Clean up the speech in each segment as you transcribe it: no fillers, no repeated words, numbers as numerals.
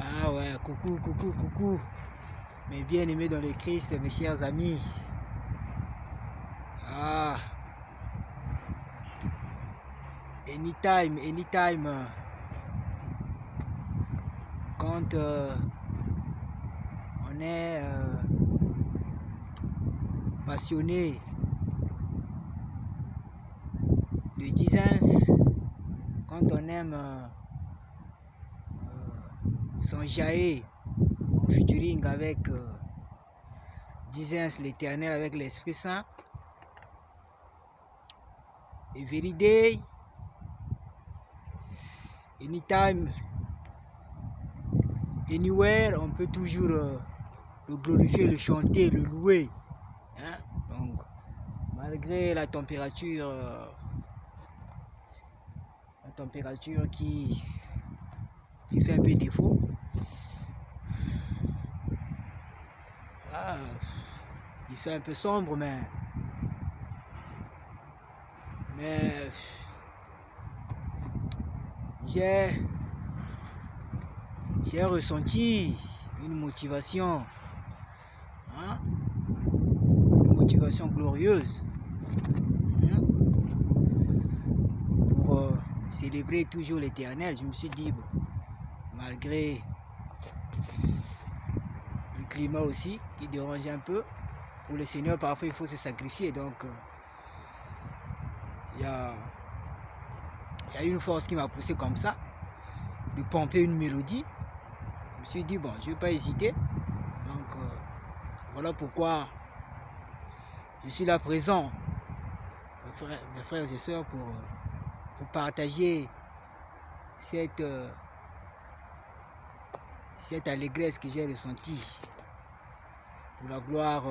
Ah ouais, coucou, coucou, coucou. Mes bien-aimés dans le Christ, mes chers amis. Ah, anytime, anytime. Quand on est passionné de Jesus, quand on aime s'enjailler en featuring avec Jesus, l'Éternel, avec l'Esprit Saint, every day, anytime, anywhere, on peut toujours le glorifier, le chanter, le louer. Hein? Donc, malgré la température qui fait un peu défaut. Ah, il fait un peu sombre, mais j'ai ressenti une motivation, hein, une motivation glorieuse, hein, pour célébrer toujours l'Éternel. Je me suis dit, bon, malgré le climat aussi qui dérange un peu, pour le Seigneur parfois il faut se sacrifier, donc il y a une force qui m'a poussé comme ça, de pomper une mélodie. Je me suis dit, bon, je ne vais pas hésiter. Donc, voilà pourquoi je suis là présent, mes frères et sœurs, pour partager cette allégresse que j'ai ressentie pour la gloire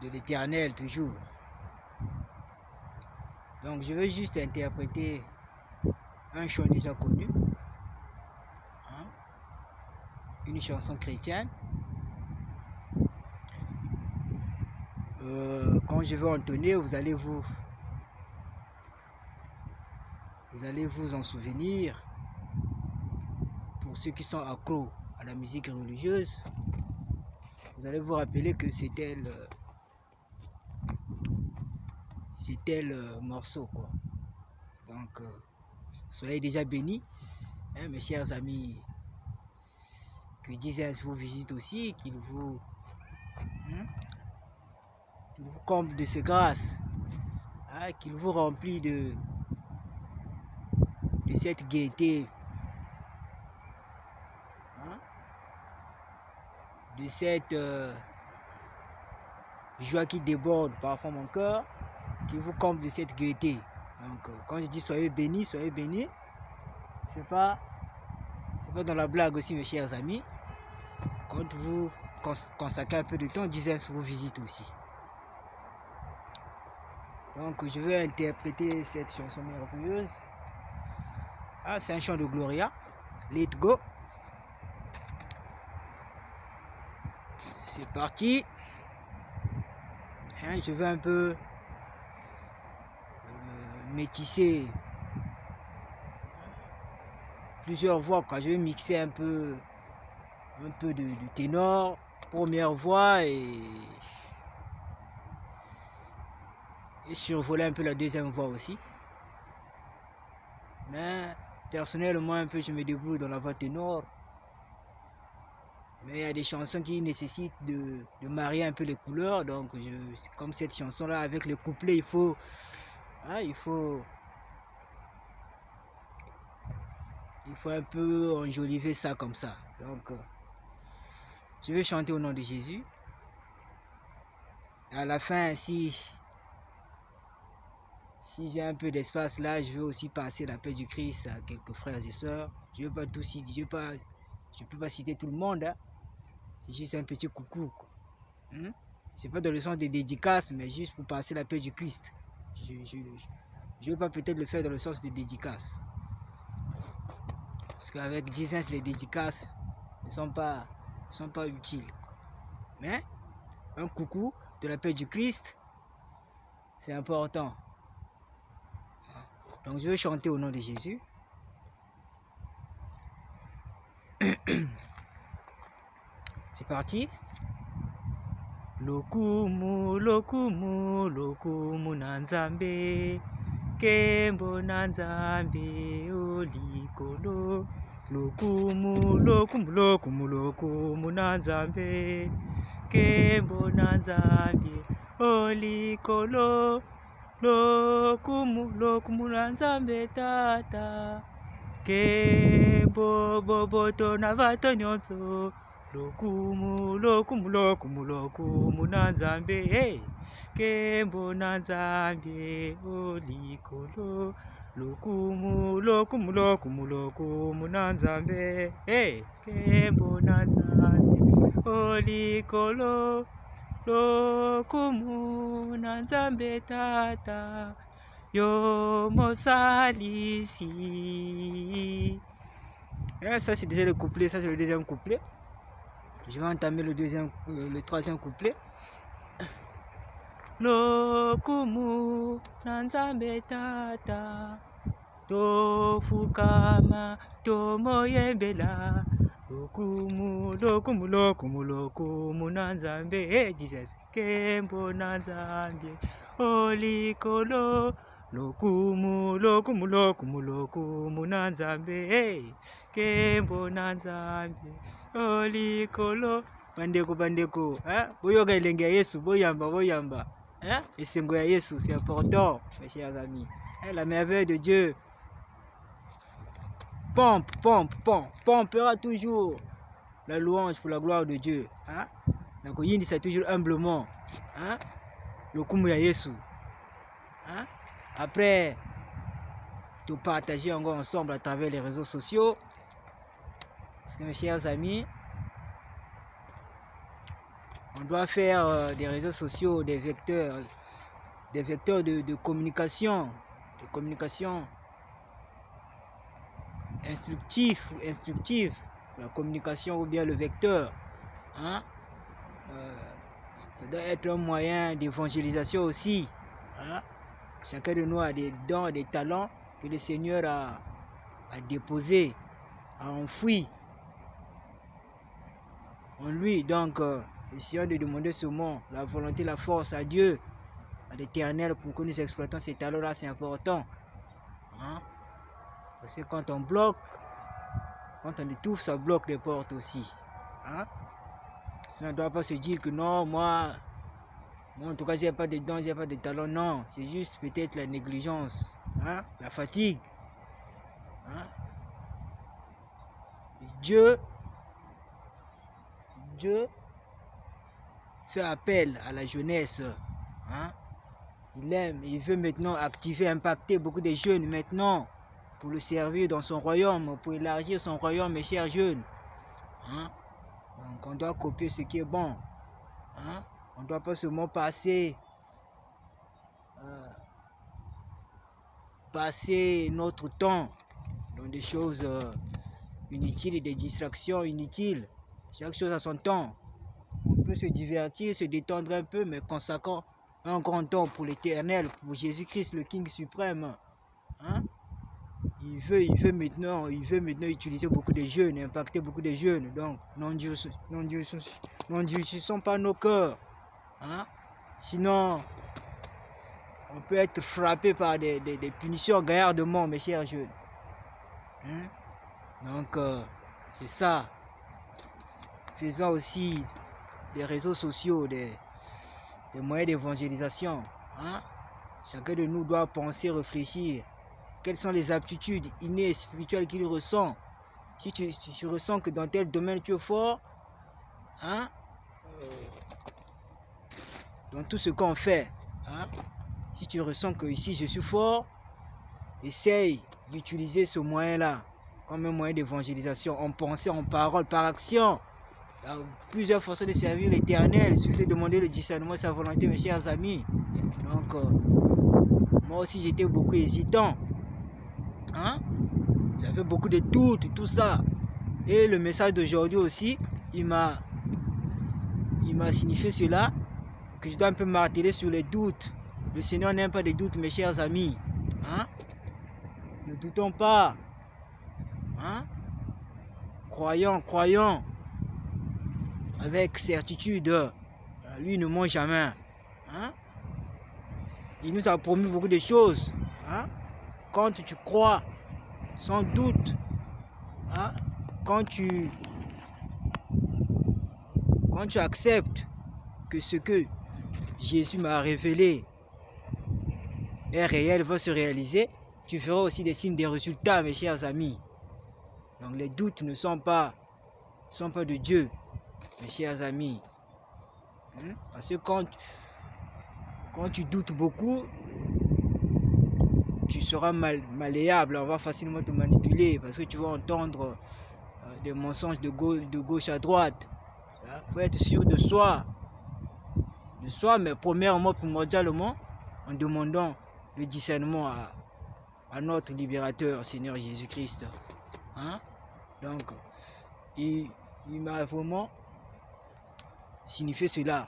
de l'Éternel toujours. Donc, je vais juste interpréter un chant déjà connu, hein, une chanson chrétienne. Quand je vais entonner, vous allez vous en souvenir. Pour ceux qui sont accros à la musique religieuse, vous allez vous rappeler que c'était le morceau, quoi. Donc, soyez déjà bénis, hein, mes chers amis. Que Jesus vous visite aussi, qu'il vous comble de ses grâces, hein, qu'il vous remplit de cette gaieté, hein, de cette joie qui déborde parfois mon cœur, qu'il vous comble de cette gaieté. Donc, quand je dis soyez bénis, c'est pas dans la blague aussi, mes chers amis. Quand vous consacrez un peu de temps, Jesus vous visite aussi. Donc, je vais interpréter cette chanson merveilleuse. Ah, c'est un chant de Gloria. Let go. C'est parti. Hein, je vais un peu métisser plusieurs voix, quand je vais mixer un peu de ténor, première voix, et survoler un peu la deuxième voix aussi. Mais personnellement, un peu je me débrouille dans la voix ténor. Mais il y a des chansons qui nécessitent de marier un peu les couleurs. Donc, comme cette chanson-là, avec le couplet, il faut un peu enjoliver ça comme ça. Donc, je vais chanter au nom de Jésus. À la fin, si j'ai un peu d'espace là, je vais aussi passer la paix du Christ à quelques frères et sœurs. Je ne vais pas tout citer, je peux pas citer tout le monde, hein. C'est juste un petit coucou, quoi. C'est pas dans le sens de dédicace, mais juste pour passer la paix du Christ. Je vais pas peut-être le faire dans le sens de dédicace. Parce qu'avec 10 ans, les dédicaces ne sont pas utiles. Mais un coucou de la paix du Christ, c'est important. Donc je vais chanter au nom de Jésus. C'est parti. Lokumu, lokumu, lokumu nanzambe. Kembo nanzambe olikolo. Lokumu, lokumu, lokumu, lokumu nanzambe. Kembo nanzambe olikolo. Lokumu, lokumu nanzambe tata. Kembo boboto na bato nyonso. Lokumu, lokumu, lokumu, lokumu nanzambe. Hey. Kembo nanzambe olikolo. Lokumu, lokumu, lokumu, lokumu nanzambe. Hey. Kembo nanzambe olikolo. Lokumu nanzambe tata. Yo mosalisi. Ça c'est déjà le couplet, ça c'est le deuxième couplet. Je vais entamer le troisième couplet. Lokumu nanzambe tata. Tofukama tomoyembela. Lokumu, lokumu, lokumu, lokumu nanzambe. Hey Jesus. Kembo nanzambe olikolo. Lokumu, lokumu, lokumu, lokumu nanzambe. Hey. Kembo nanzambe olikolo. Bandeko, bandeko. Boyoga elenge ya Yesu, boyamba, boyamba. Esengo ya Yesu, c'est important, mes chers amis. La merveille de Dieu. Pompe, pompe, pompe, pompera toujours la louange pour la gloire de Dieu. Donc, Yindi, c'est toujours humblement. Lokumu ya Yesu. Après, tout partager encore ensemble à travers les réseaux sociaux. Parce que mes chers amis, on doit faire des réseaux sociaux des vecteurs de communication, instructif, la communication ou bien le vecteur. Ça doit être un moyen d'évangélisation aussi. Chacun de nous a des dons, des talents que le Seigneur a déposés, a enfouis en lui. Donc, essayons de demander seulement la volonté, la force à Dieu, à l'Éternel, pour que nous exploitons ces talents-là. C'est important. Parce que quand on bloque, quand on étouffe, ça bloque les portes aussi. On ne doit pas se dire que non, moi en tout cas, j'ai pas de dons, j'ai pas de talents. Non, c'est juste peut-être la négligence, la fatigue. Dieu fait appel à la jeunesse. Il veut maintenant activer, impacter beaucoup de jeunes maintenant pour le servir dans son royaume, pour élargir son royaume, mes chers jeunes. Donc on doit copier ce qui est bon. On ne doit pas seulement passer notre temps dans des choses inutiles et des distractions inutiles. Chaque chose a son temps. On peut se divertir, se détendre un peu, mais consacrant un grand temps pour l'Éternel, pour Jésus-Christ, le King suprême. Il veut maintenant utiliser beaucoup de jeunes, impacter beaucoup de jeunes. Donc, n'endurcissons pas nos cœurs. Sinon, on peut être frappé par des punitions gaillardement, mes chers jeunes. Donc, c'est ça. Faisons aussi des réseaux sociaux, des moyens d'évangélisation. Chacun de nous doit penser, réfléchir. Quelles sont les aptitudes innées et spirituelles qu'il ressent. Si tu ressens que dans tel domaine tu es fort, dans tout ce qu'on fait, si tu ressens que ici je suis fort, essaye d'utiliser ce moyen-là comme un moyen d'évangélisation, en pensée, en parole, par action. Il y a plusieurs façons de servir l'Éternel. Il suffit de demander le discernement et sa volonté, mes chers amis. Donc, moi aussi j'étais beaucoup hésitant. J'avais beaucoup de doutes, tout ça. Et le message d'aujourd'hui aussi, il m'a signifié cela, que je dois un peu marteler sur les doutes. Le Seigneur n'aime pas des doutes, mes chers amis. Ne doutons pas. Croyons. avec certitude. Lui ne ment jamais. Hein? Il nous a promis beaucoup de choses. Hein? Quand tu crois, sans doute, hein? Quand tu acceptes que ce que Jésus m'a révélé est réel, va se réaliser, tu feras aussi des signes, des résultats, mes chers amis. Donc les doutes ne sont pas de Dieu, mes chers amis. Parce que quand tu doutes beaucoup, tu seras malléable, on va facilement te manipuler parce que tu vas entendre des mensonges de gauche à droite. Il faut être sûr de soi, mais premièrement, primordialement, en demandant le discernement à notre libérateur, Seigneur Jésus-Christ. Hein? Donc, il m'a vraiment signifié cela,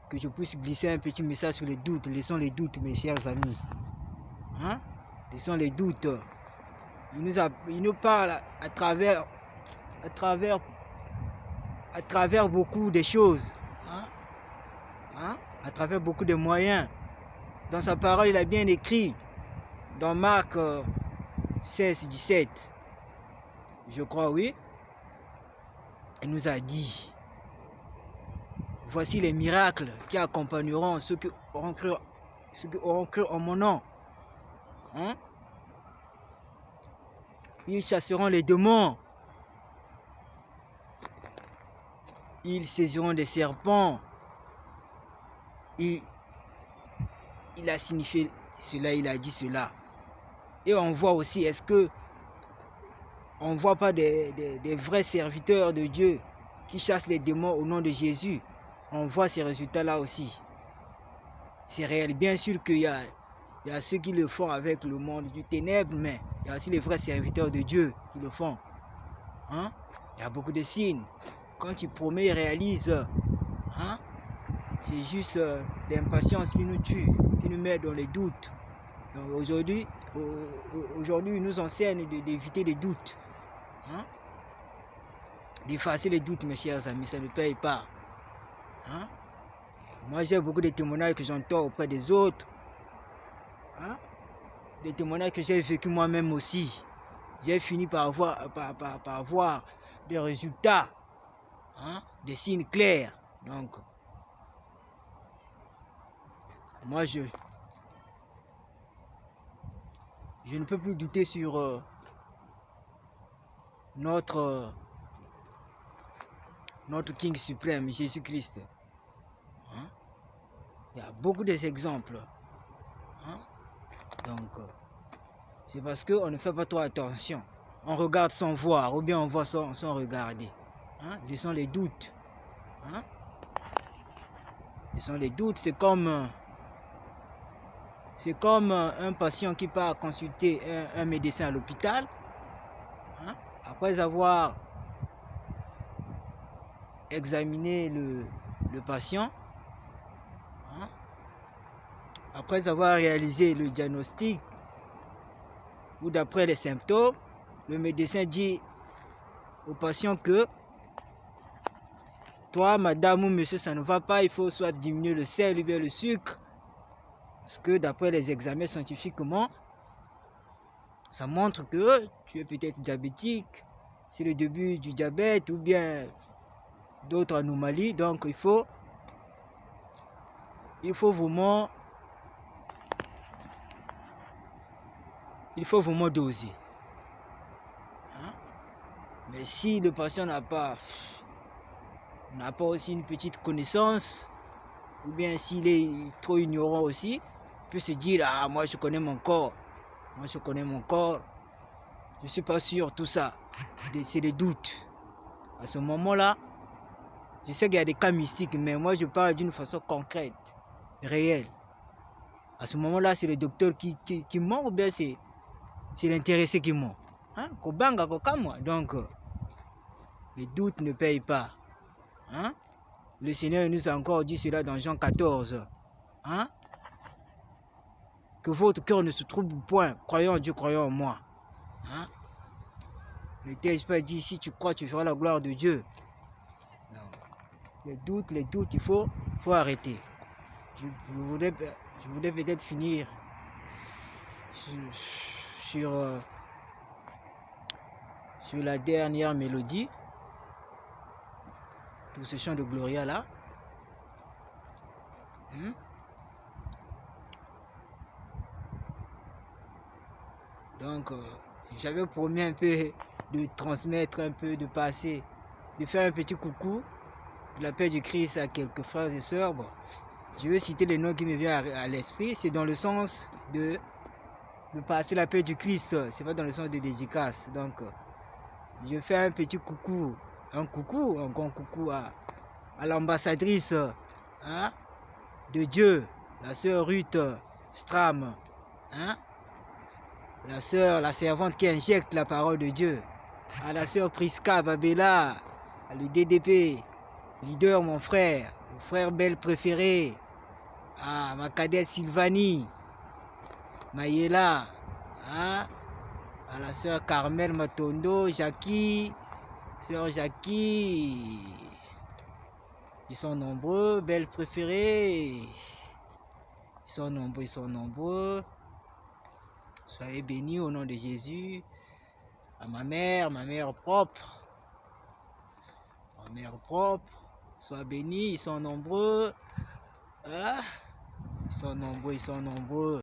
que je puisse glisser un petit message sur les doutes. Laissons les doutes, mes chers amis. Hein? Laissons les doutes. Il nous parle à travers beaucoup de choses. Hein? Hein? À travers beaucoup de moyens. Dans sa parole, il a bien écrit, dans Marc 16, 17, je crois, oui, il nous a dit, voici les miracles qui accompagneront ceux qui auront cru en mon nom. Hein? Ils chasseront les démons. Ils saisiront des serpents. Il a signifié cela, il a dit cela. Et on voit aussi, est-ce que on ne voit pas des vrais serviteurs de Dieu qui chassent les démons au nom de Jésus? On voit ces résultats-là aussi. C'est réel. Bien sûr qu'il y a ceux qui le font avec le monde du ténèbre, mais il y a aussi les vrais serviteurs de Dieu qui le font. Hein? Il y a beaucoup de signes. Quand tu promets, réalises. Hein? C'est juste l'impatience qui nous tue, qui nous met dans les doutes. Aujourd'hui, il nous enseigne d'éviter les doutes. Hein? D'effacer les doutes, mes chers amis, ça ne paye pas. Hein? Moi, j'ai beaucoup de témoignages que j'entends auprès des autres. Hein? Des témoignages que j'ai vécu moi-même aussi. J'ai fini par avoir des résultats, hein? Des signes clairs. Donc, moi, je ne peux plus douter sur notre King suprême, Jésus-Christ. Hein? Il y a beaucoup d'exemples. Hein? Donc, c'est parce qu'on ne fait pas trop attention. On regarde sans voir, ou bien on voit sans regarder. Hein? Laissons les doutes. Hein? Laissons les doutes, c'est comme un patient qui part consulter un médecin à l'hôpital. Hein? Après avoir examiné le patient, hein? Après avoir réalisé le diagnostic, ou d'après les symptômes, le médecin dit au patient que toi, madame ou monsieur, ça ne va pas, il faut soit diminuer le sel ou bien le sucre. Parce que d'après les examens scientifiquement, ça montre que tu es peut-être diabétique, c'est le début du diabète ou bien d'autres anomalies. Donc il faut vraiment doser. Hein? Mais si le patient n'a pas aussi une petite connaissance, ou bien s'il est trop ignorant aussi, il peut se dire, ah, moi je connais mon corps, je ne suis pas sûr, tout ça. C'est des doutes. À ce moment-là, je sais qu'il y a des cas mystiques, mais moi je parle d'une façon concrète, réelle. À ce moment-là, c'est le docteur qui ment, ou bien c'est l'intéressé qui ment. Hein? Donc, les doutes ne payent pas. Hein? Le Seigneur nous a encore dit cela dans Jean 14. Hein? Que votre cœur ne se trouble point. Croyons en Dieu, croyons en moi. Hein? Le texte pas dit, si tu crois, tu feras la gloire de Dieu. Non. les doutes, il faut arrêter. Je voulais peut-être finir sur la dernière mélodie pour ce chant de Gloria là. Donc j'avais promis un peu de transmettre un peu, de passer, de faire un petit coucou de la paix du Christ à quelques frères et sœurs. Bon, je vais citer les noms qui me viennent à l'esprit. C'est dans le sens de passer la paix du Christ. C'est pas dans le sens de dédicace. Donc je fais un petit coucou, encore un coucou à l'ambassadrice de Dieu, la sœur Ruth Stram, la sœur, la servante qui injecte la parole de Dieu, à la sœur Priska Babela, à le DDP, leader, mon frère Belle préféré, à ma cadette Sylvanie, Mayela, à la sœur Carmel Matondo, Jackie, sœur Jackie. Ils sont nombreux, Belle préférée. Ils sont nombreux. Soyez bénis au nom de Jésus. À ma mère propre. Ma mère propre. Sois bénis, ils sont nombreux. Ils sont nombreux.